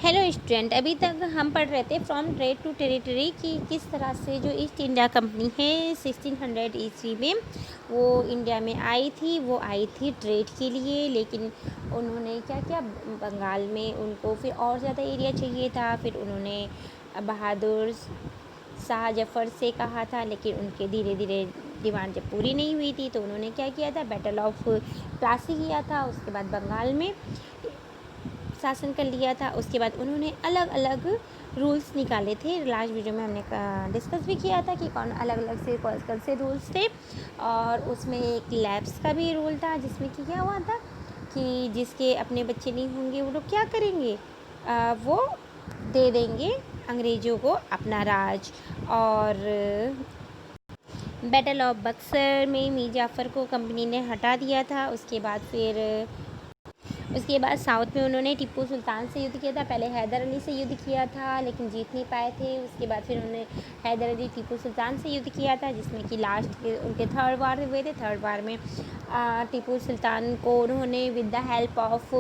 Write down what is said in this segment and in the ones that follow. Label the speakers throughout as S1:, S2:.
S1: Hello student, अभी तक हम पढ़ रहे थे फ्रॉम ट्रेड टू टेरिटरी कि किस तरह से जो ईस्ट इंडिया कंपनी है 1600 ईस्वी में वो इंडिया में आई थी। वो आई थी ट्रेड के लिए, लेकिन उन्होंने क्या किया, बंगाल में उनको फिर और ज़्यादा एरिया चाहिए था। फिर उन्होंने बहादुर शाह जफ़र से कहा था, लेकिन उनके धीरे धीरे डिमांड जब पूरी नहीं हुई थी तो उन्होंने क्या किया था, बैटल ऑफ प्लासी किया था। उसके बाद बंगाल में शासन कर लिया था। उसके बाद उन्होंने अलग अलग रूल्स निकाले थे। लास्ट वीडियो में हमने डिस्कस भी किया था कि कौन अलग अलग से कौन से रूल्स थे, और उसमें एक लैब्स का भी रूल था जिसमें कि क्या हुआ था कि जिसके अपने बच्चे नहीं होंगे वो लोग क्या करेंगे, वो दे देंगे अंग्रेज़ों को अपना राज। और बैटल ऑफ बक्सर में मीर जाफ़र को कंपनी ने हटा दिया था। उसके बाद साउथ में उन्होंने टिप्पू सुल्तान से युद्ध किया था। पहले हैदर अली से युद्ध किया था लेकिन जीत नहीं पाए थे। उसके बाद फिर उन्होंने हैदर अली टिप्पू सुल्तान से युद्ध किया था, जिसमें कि लास्ट के उनके थर्ड वार हुए थे। थर्ड वार में टिप्पू सुल्तान को उन्होंने with the help of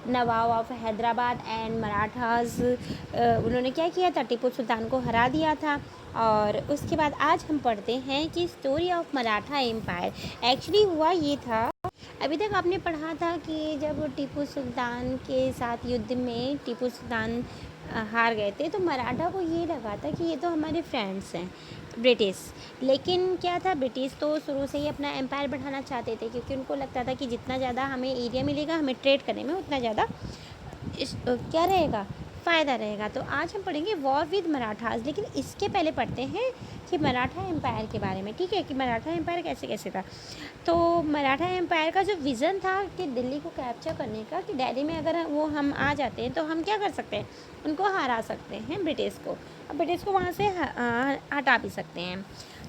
S1: Nawab of Hyderabad and Marathas उन्होंने क्या किया था, टिप्पू सुल्तान को हरा दिया था। और उसके बाद आज हम पढ़ते हैं कि story of Maratha empire. Actually हुआ ये था, अभी तक आपने पढ़ा था कि जब टिप्पू सुल्तान के साथ युद्ध में टिप्पू सुल्तान हार गए थे तो मराठा को ये लगा था कि ये तो हमारे फ्रेंड्स हैं ब्रिटिश। लेकिन क्या था, ब्रिटिश तो शुरू से ही अपना एम्पायर बढ़ाना चाहते थे, क्योंकि उनको लगता था कि जितना ज़्यादा हमें एरिया मिलेगा हमें ट्रेड करने में उतना ज़्यादा क्या रहेगा, फ़ायदा रहेगा। तो आज हम पढ़ेंगे वॉर विद मराठास, लेकिन इसके पहले पढ़ते हैं कि मराठा एम्पायर के बारे में, ठीक है, कि मराठा एम्पायर कैसे कैसे था। तो मराठा एम्पायर का जो विज़न था कि दिल्ली को कैप्चर करने का, कि दिल्ली में अगर वो हम आ जाते हैं तो हम क्या कर सकते हैं, उनको हरा सकते हैं ब्रिटिश को, और ब्रिटिश को वहाँ से हटा भी सकते हैं।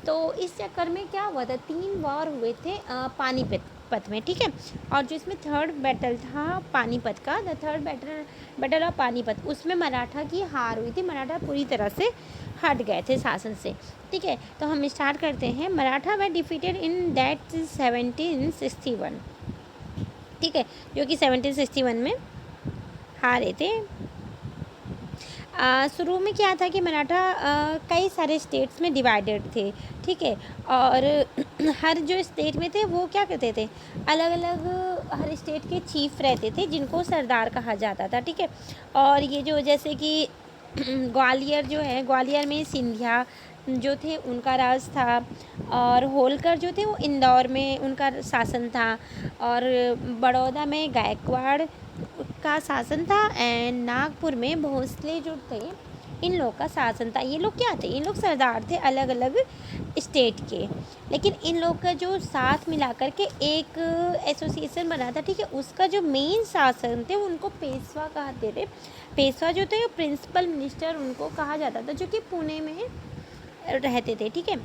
S1: तो इस चक्कर में क्या हुआ था, 3 वॉर हुए थे पानीपत में, ठीक है। और जो इसमें थर्ड बैटल था पानीपत का, the third battle of Panipat, उसमें मराठा की हार हुई थी। मराठा पूरी तरह से हट गए थे शासन से, ठीक है। तो हम स्टार्ट करते हैं। मराठा वे डिफीटेड इन दैट 1761, ठीक है, जो कि 1761 में हारे थे। शुरू में क्या था कि मराठा कई सारे स्टेट्स में डिवाइडेड थे, ठीक है। और हर जो स्टेट में थे वो क्या करते थे, अलग अलग हर स्टेट के चीफ रहते थे जिनको सरदार कहा जाता था, ठीक है। और ये जो जैसे कि ग्वालियर जो है, ग्वालियर में सिंधिया जो थे उनका राज था, और होलकर जो थे वो इंदौर में उनका शासन था, और बड़ौदा में गायकवाड़ का शासन था, एंड नागपुर में भोसले जो थे इन लोग का शासन था। ये लोग क्या थे, इन लोग सरदार थे अलग अलग स्टेट के, लेकिन इन लोग का जो साथ मिलाकर के एक एसोसिएशन बना था, ठीक है। उसका जो मेन शासन थे उनको पेशवा कहते थे। पेशवा जो थे प्रिंसिपल मिनिस्टर उनको कहा जाता था, जो कि पुणे में रहते थे, ठीक है।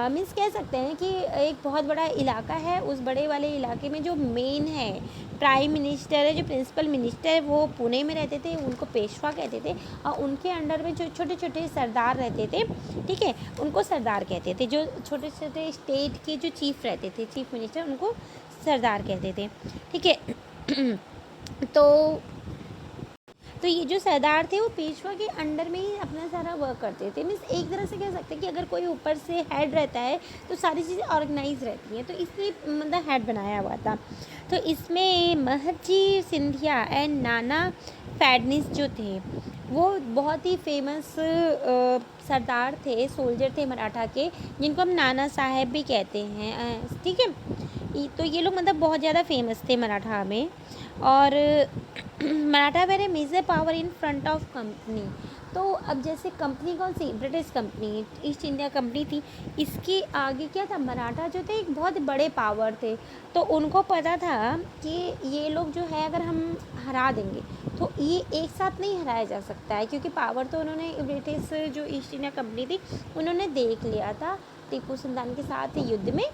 S1: मीन्स कह सकते हैं कि एक बहुत बड़ा इलाका है, उस बड़े वाले इलाके में जो मेन है प्राइम मिनिस्टर है, जो प्रिंसिपल मिनिस्टर है, वो पुणे में रहते थे, उनको पेशवा कहते थे। और उनके अंडर में जो छोटे छोटे सरदार रहते थे, ठीक है, उनको सरदार कहते थे। जो छोटे छोटे स्टेट के जो चीफ रहते थे, चीफ मिनिस्टर, उनको सरदार कहते थे, ठीक है। तो ये जो सरदार थे वो पेशवा के अंडर में ही अपना सारा वर्क करते थे। मीन्स एक तरह से कह सकते हैं कि अगर कोई ऊपर से हेड रहता है तो सारी चीज़ें ऑर्गेनाइज रहती हैं, तो इसलिए मतलब हेड बनाया हुआ था। तो इसमें महजी सिंधिया एंड नाना फैडनिस जो थे वो बहुत ही फेमस सरदार थे, सोल्जर थे मराठा के, जिनको हम नाना साहेब भी कहते हैं, ठीक है। तो ये लोग मतलब बहुत ज़्यादा फेमस थे मराठा में। और Maratha were a major power in front of company. तो अब जैसे कंपनी कौन सी, British company, East India company थी, इसके आगे क्या था, मराठा जो थे एक बहुत बड़े पावर थे। तो उनको पता था कि ये लोग जो है अगर हम हरा देंगे तो ये एक साथ नहीं हराया जा सकता है, क्योंकि पावर तो उन्होंने ब्रिटिश जो ईस्ट इंडिया कंपनी थी उन्होंने देख लिया था टीपू सुल्तान के साथ युद्ध में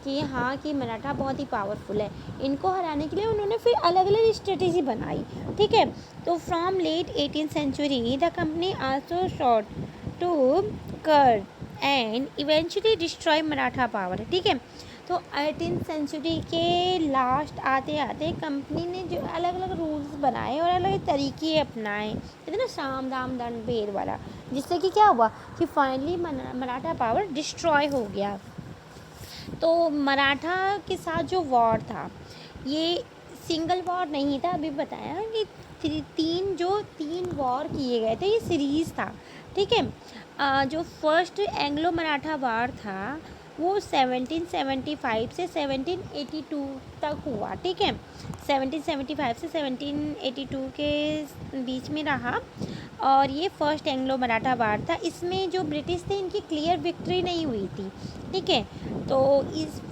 S1: कि हाँ कि मराठा बहुत ही पावरफुल है। इनको हराने के लिए उन्होंने फिर अलग अलग स्ट्रेटेजी बनाई, ठीक है। तो from late 18th century the company also sought to curb and eventually destroy Maratha power, ठीक है। तो 18th सेंचुरी के लास्ट आते आते कंपनी ने जो अलग अलग रूल्स बनाए और अलग अलग तरीके अपनाए, कहते ना साम दाम दंड भेद वाला, जिससे कि क्या हुआ कि फाइनली मराठा पावर डिस्ट्रॉय हो गया। तो मराठा के साथ जो वॉर था ये सिंगल वॉर नहीं था, अभी बताया कि तीन वॉर किए गए थे, ये सीरीज़ था, ठीक है। जो फर्स्ट एंग्लो मराठा वॉर था वो 1775 से 1782 तक हुआ, ठीक है। 1775 से 1782 के बीच में रहा और ये फर्स्ट एंग्लो मराठा वॉर था। इसमें जो ब्रिटिश थे इनकी क्लियर विक्ट्री नहीं हुई थी, ठीक है। तो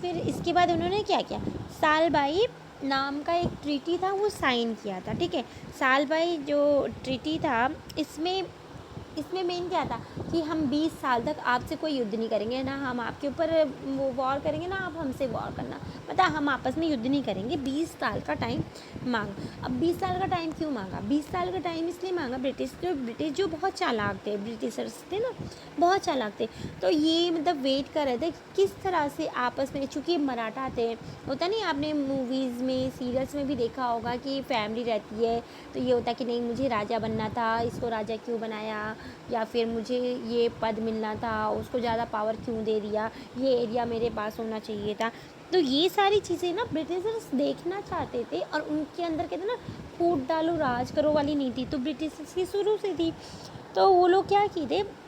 S1: फिर इसके बाद उन्होंने क्या किया, सालबाई नाम का एक ट्रीटी था वो साइन किया था, ठीक है। सालबाई जो ट्रीटी था इसमें मेन क्या था कि हम 20 साल तक आपसे कोई युद्ध नहीं करेंगे, ना हम आपके ऊपर वो वॉर करेंगे ना आप हमसे वॉर करना, मतलब हम आपस में युद्ध नहीं करेंगे। 20 साल का टाइम मांगा। अब 20 साल का टाइम क्यों मांगा? 20 साल का टाइम इसलिए मांगा, ब्रिटिश जो बहुत चालाक थे, ब्रिटिशर्स थे ना बहुत चालाक थे, तो ये मतलब वेट कर रहे थे किस तरह से आपस में, चूँकि मराठा थे, होता नहीं आपने मूवीज़ में सीरियल्स में भी देखा होगा कि फैमिली रहती है तो ये होता कि नहीं मुझे राजा बनना था, इसको राजा क्यों बनाया, या फिर मुझे ये पद मिलना था, उसको ज़्यादा पावर क्यों दे दिया, ये एरिया मेरे पास होना चाहिए था। तो ये सारी चीज़ें ना ब्रिटिशर्स देखना चाहते थे और उनके अंदर कहते ना फूट डालो राज करो वाली नीति तो ब्रिटिशर्स की शुरू से थी। तो वो लोग क्या किए थे,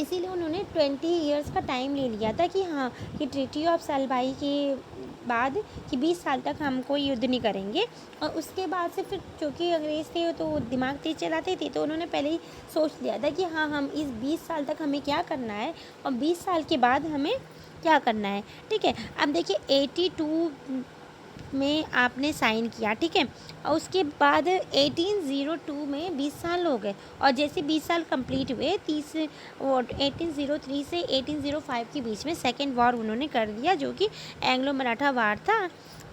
S1: इसीलिए उन्होंने 20 ईयर्स का टाइम ले लिया था कि हाँ कि ट्रीटी ऑफ सालबाई के बाद कि 20 साल तक हम कोई युद्ध नहीं करेंगे। और उसके बाद से फिर चूँकि अंग्रेज़ थे तो दिमाग तेज चलाते थे, तो उन्होंने पहले ही सोच लिया था कि हाँ हम इस 20 साल तक हमें क्या करना है और 20 साल के बाद हमें क्या करना है, ठीक है। अब देखिए 82 में आपने साइन किया, ठीक है, और उसके बाद 1802 में 20 साल हो गए और जैसे 20 साल कंप्लीट हुए 1803 से 1805 के बीच में सेकेंड वॉर उन्होंने कर दिया जो कि एंग्लो मराठा वार था।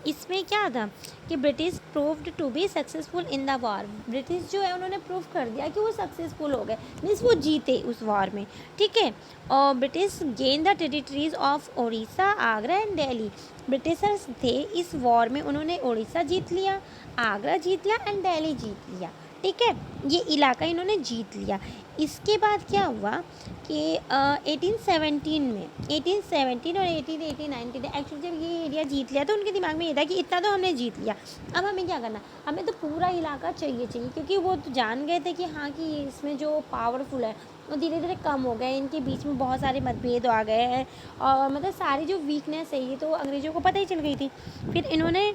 S1: इसमें क्या था कि British proved to be successful in the war, British जो है उन्होंने प्रूव कर दिया कि वो सक्सेसफुल हो गए, मीन्स वो जीते उस वॉर में, ठीक है। और British gain the territories of Orissa, Agra and Delhi, Britishers थे इस वॉर में, उन्होंने उड़ीसा जीत लिया, आगरा जीत लिया एंड दिल्ली जीत लिया, ठीक है, ये इलाका इन्होंने जीत लिया। इसके बाद क्या हुआ कि 1817 में 1817 और 1818 एक्चुअली जब ये एरिया जीत लिया तो उनके दिमाग में ये था कि इतना तो हमने जीत लिया, अब हमें क्या करना, हमें तो पूरा इलाका चाहिए क्योंकि वो तो जान गए थे कि हाँ कि इसमें जो पावरफुल है वो धीरे धीरे कम हो गए, इनके बीच में बहुत सारे मतभेद आ गए हैं और मतलब सारी जो वीकनेस है ये तो अंग्रेज़ों को पता ही चल गई थी। फिर इन्होंने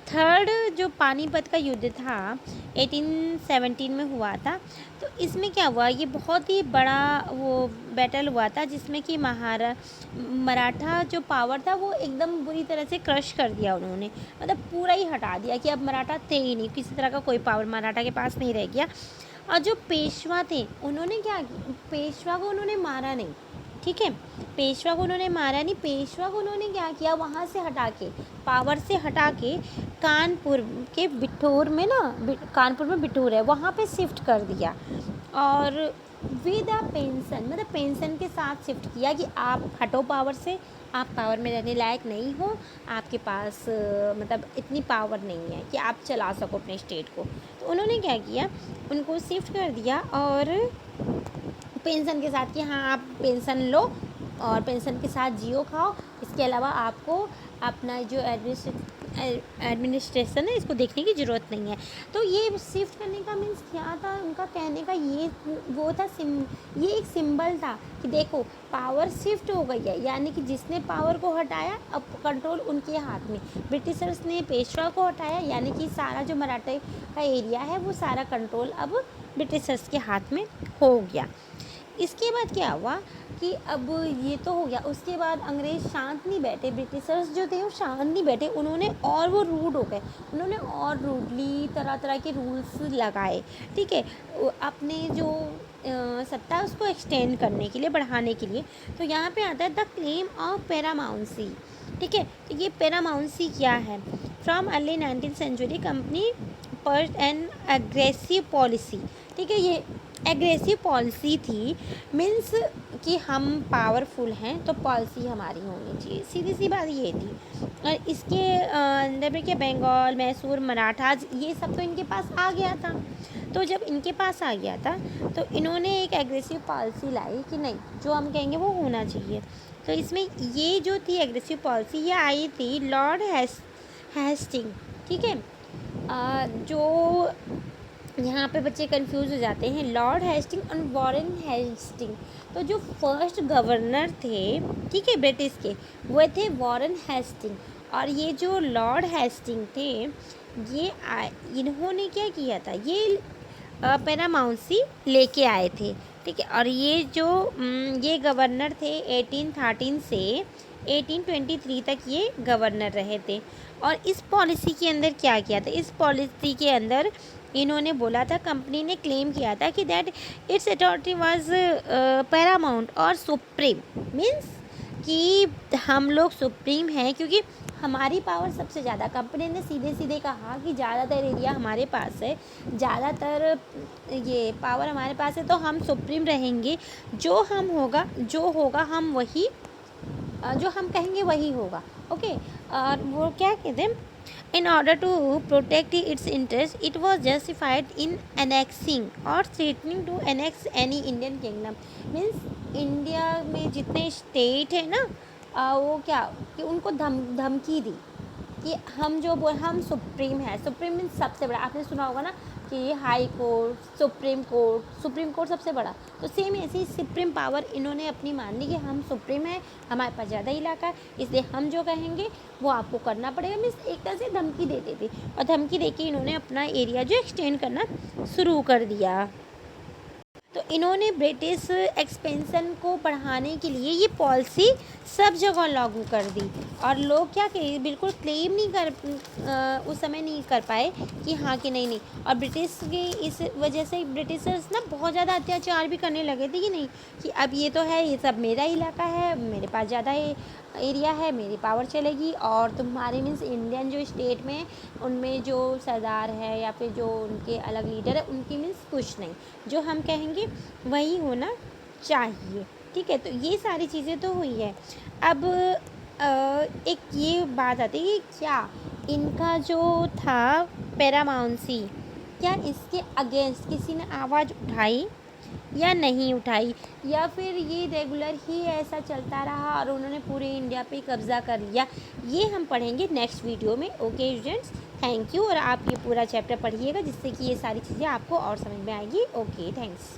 S1: थर्ड जो पानीपत का युद्ध था 1817 में हुआ था, तो इसमें क्या हुआ, ये बहुत ही बड़ा वो बैटल हुआ था जिसमें कि मराठा जो पावर था वो एकदम बुरी तरह से क्रश कर दिया उन्होंने, मतलब पूरा ही हटा दिया कि अब मराठा थे ही नहीं, किसी तरह का कोई पावर मराठा के पास नहीं रह गया। और जो पेशवा थे उन्होंने क्या किया, पेशवा को उन्होंने मारा नहीं, ठीक है, पेशवा को उन्होंने मारा नहीं, पेशवा को उन्होंने क्या किया वहाँ से हटा के, पावर से हटा के कानपुर के बिठूर में ना, कानपुर में बिठूर है वहाँ पे शिफ्ट कर दिया और विद अ पेंशन, मतलब पेंशन के साथ शिफ्ट किया कि आप हटो पावर से, आप पावर में रहने लायक नहीं हो, आपके पास मतलब इतनी पावर नहीं है कि आप चला सको अपने स्टेट को। तो उन्होंने क्या किया, उनको शिफ्ट कर दिया और पेंशन के साथ कि हाँ आप पेंशन लो और पेंशन के साथ जियो खाओ, इसके अलावा आपको अपना जो एडमिनिस्ट्रेशन है इसको देखने की ज़रूरत नहीं है। तो ये शिफ्ट करने का मीन्स क्या था, उनका कहने का ये वो था ये एक सिंबल था कि देखो पावर शिफ्ट हो गई है, यानी कि जिसने पावर को हटाया अब कंट्रोल उनके हाथ में, ब्रिटिशर्स ने पेशवा को हटाया यानी कि सारा जो मराठा का एरिया है वो सारा कंट्रोल अब ब्रिटिशर्स के हाथ में हो गया। इसके बाद क्या हुआ कि अब ये तो हो गया, उसके बाद अंग्रेज़ शांत नहीं बैठे, ब्रिटिशर्स जो थे वो शांत नहीं बैठे, उन्होंने और वो रूड हो गए, उन्होंने और रूडली तरह तरह के रूल्स लगाए, ठीक है, अपने जो सत्ता है उसको एक्सटेंड करने के लिए, बढ़ाने के लिए। तो यहाँ पे आता है द क्लेम ऑफ पैरामाउंसी, ठीक है। तो ये पैरामाउंसी क्या है, from early 19th century company pursued an aggressive policy. ठीक है, ये एग्रेसिव पॉलिसी थी, मीन्स कि हम पावरफुल हैं तो पॉलिसी हमारी होनी चाहिए, सीधी सी बात ये थी। और इसके अंदर में क्या, बंगाल, मैसूर, मराठाज, ये सब तो इनके पास आ गया था। तो जब इनके पास आ गया था तो इन्होंने एक एग्रेसिव पॉलिसी लाई कि नहीं, जो हम कहेंगे वो होना चाहिए। तो इसमें ये जो थी एग्रेसिव पॉलिसी, ये आई थी लॉर्ड हेस्टिंग। ठीक है, जो यहाँ पे बच्चे कंफ्यूज हो जाते हैं, लॉर्ड हेस्टिंग और वॉरेन हेस्टिंग। तो जो फर्स्ट गवर्नर थे, ठीक है, ब्रिटिश के, वो थे वॉरेन हेस्टिंग। और ये जो लॉर्ड हेस्टिंग थे, ये इन्होंने क्या किया था, ये पैरामाउंसी लेके आए थे। ठीक है, और ये जो ये गवर्नर थे 1813 से 1823 तक ये गवर्नर रहे थे। और इस पॉलिसी के अंदर क्या किया था, इस पॉलिसी के अंदर इन्होंने बोला था, कंपनी ने क्लेम किया था कि that it's authority was Paramount और सुप्रीम, मीन्स कि हम लोग सुप्रीम हैं क्योंकि हमारी पावर सबसे ज़्यादा। कंपनी ने सीधे सीधे कहा कि ज़्यादातर एरिया हमारे पास है, ज़्यादातर ये पावर हमारे पास है, तो हम सुप्रीम रहेंगे। जो होगा हम वही, जो हम कहेंगे वही होगा। ओके, और वो क्या कहते हैं, in order to protect its interest, it was justified in annexing or threatening to annex any Indian kingdom। Means India में जितने स्टेट है ना, वो क्या कि उनको धमकी दी कि हम सुप्रीम है। सुप्रीम मीन्स सबसे बड़ा, आपने सुना होगा ना कि हाई कोर्ट, सुप्रीम कोर्ट सबसे बड़ा। तो सेम ऐसी सुप्रीम पावर इन्होंने अपनी मान ली कि हम सुप्रीम है, हमारे पास ज़्यादा इलाका है, इसलिए हम जो कहेंगे वो आपको करना पड़ेगा। मीन्स एक तरह से धमकी देते थे, और धमकी देके इन्होंने अपना एरिया जो एक्सटेंड करना शुरू कर दिया। तो इन्होंने ब्रिटिश एक्सपेंशन को बढ़ाने के लिए ये पॉलिसी सब जगह लागू कर दी। और लोग क्या कहे, बिल्कुल क्लेम नहीं कर उस समय नहीं कर पाए कि हाँ कि नहीं। और ब्रिटिश के इस वजह से ब्रिटिशर्स ना बहुत ज़्यादा अत्याचार भी करने लगे थे कि नहीं, कि अब ये तो है, ये सब मेरा इलाका है, मेरे पास ज़्यादा एरिया है, मेरी पावर चलेगी, और तुम्हारे मीन्स इंडियन जो स्टेट में उनमें जो सरदार है या फिर जो उनके अलग लीडर है, उनकी मीन्स कुछ नहीं, जो हम कहेंगे वही होना चाहिए। ठीक है, तो ये सारी चीज़ें तो हुई है। अब एक ये बात आती है कि क्या इनका जो था पैरामाउंसी, क्या इसके अगेंस्ट किसी ने आवाज़ उठाई या नहीं उठाई, या फिर ये रेगुलर ही ऐसा चलता रहा और उन्होंने पूरे इंडिया पे कब्ज़ा कर लिया। ये हम पढ़ेंगे नेक्स्ट वीडियो में। Okay students, thank you. और आप ये पूरा चैप्टर पढ़िएगा जिससे कि ये सारी चीज़ें आपको और समझ में आएगी। Okay, thanks.